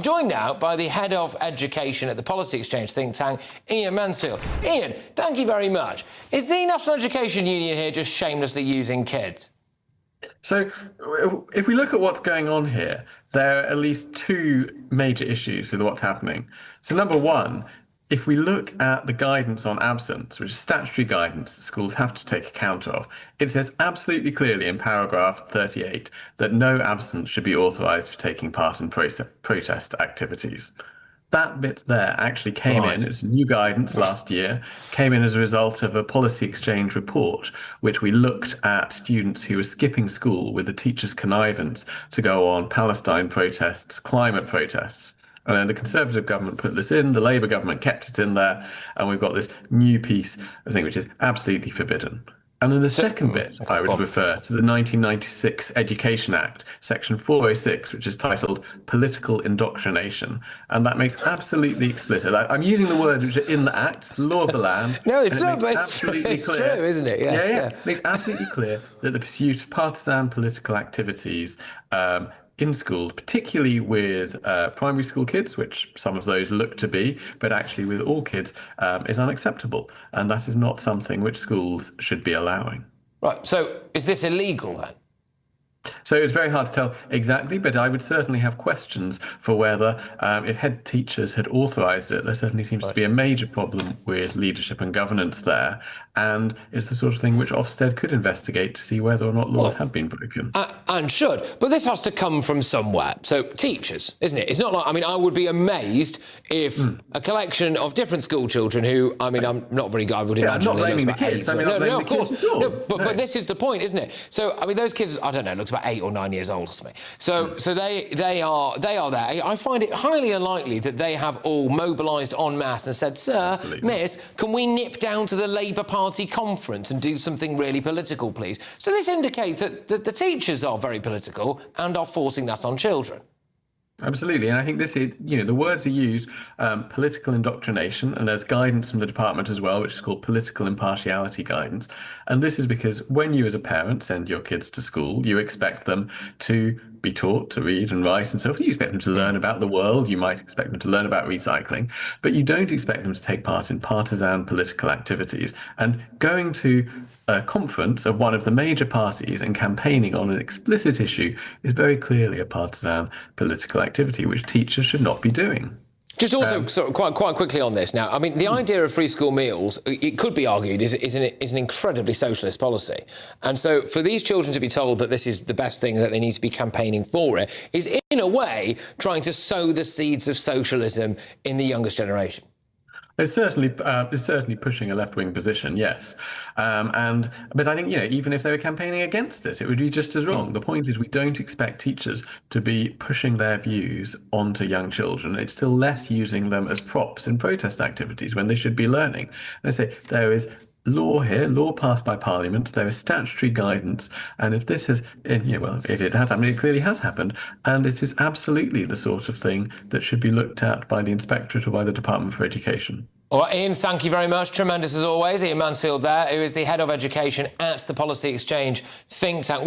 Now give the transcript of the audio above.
Joined now by the head of education at the Policy Exchange think tank, Iain Mansfield. Iain, thank you very much. Is the National Education Union here just shamelessly using kids? So if we look at what's going on here, there are at least two major issues with what's happening. So number one, if we look at the guidance on absence, which is statutory guidance that schools have to take account of, it says absolutely clearly in paragraph 38 that no absence should be authorised for taking part in protest activities. That bit there actually came in, it's new guidance last year, came in as a result of a Policy Exchange report, which we looked at students who were skipping school with the teachers' connivance to go on Palestine protests, climate protests. And then the Conservative government put this in, the Labour government kept it in there, and we've got this new piece of thing which is absolutely forbidden. And then the second bit, I would refer to the 1996 Education Act, section 406, which is titled Political Indoctrination. And that makes absolutely explicit. I'm using the words which are in the Act, the law of the land. No, it's not, but it's true, isn't it? Yeah. It makes absolutely clear that the pursuit of partisan political activities in schools, particularly with primary school kids, which some of those look to be, but actually with all kids, is unacceptable. And that is not something which schools should be allowing. Right, so is this illegal then? So it's very hard to tell exactly, but I would certainly have questions for whether, if head teachers had authorised it, there certainly seems to be a major problem with leadership and governance there. And it's the sort of thing which Ofsted could investigate to see whether or not laws have been broken. And should. But this has to come from somewhere. So teachers, isn't it? It's not like, I would be amazed if a collection of different school children who, I'm not very good, I would imagine they look about 8. No, of course. But this is the point, isn't it? So, those kids, I don't know, looks about 8 or 9 years old or something. So they are there. I find it highly unlikely that they have all mobilised en masse and said, sir, miss, can we nip down to the Labour Party conference and do something really political, please? So this indicates that the teachers are very political and are forcing that on children. Absolutely, and I think this is, the words are used, political indoctrination, and there's guidance from the department as well, which is called political impartiality guidance. And this is because when you as a parent send your kids to school, you expect them to be taught to read and write and so forth. You expect them to learn about the world, you might expect them to learn about recycling, but you don't expect them to take part in partisan political activities. And going to a conference of one of the major parties and campaigning on an explicit issue is very clearly a partisan political activity, which teachers should not be doing. Just also sort of quite quickly on this now, the idea of free school meals, it could be argued, is an incredibly socialist policy. And so for these children to be told that this is the best thing, that they need to be campaigning for it, is in a way trying to sow the seeds of socialism in the youngest generation. It's certainly pushing a left-wing position, yes. But I think, even if they were campaigning against it, it would be just as wrong. The point is we don't expect teachers to be pushing their views onto young children. It's still less using them as props in protest activities when they should be learning. And I say there is law here, law passed by Parliament, there is statutory guidance, and if this has, if it has happened, it clearly has happened, and it is absolutely the sort of thing that should be looked at by the Inspectorate or by the Department for Education. All right, Iain, thank you very much. Tremendous as always. Iain Mansfield there, who is the head of education at the Policy Exchange think tank.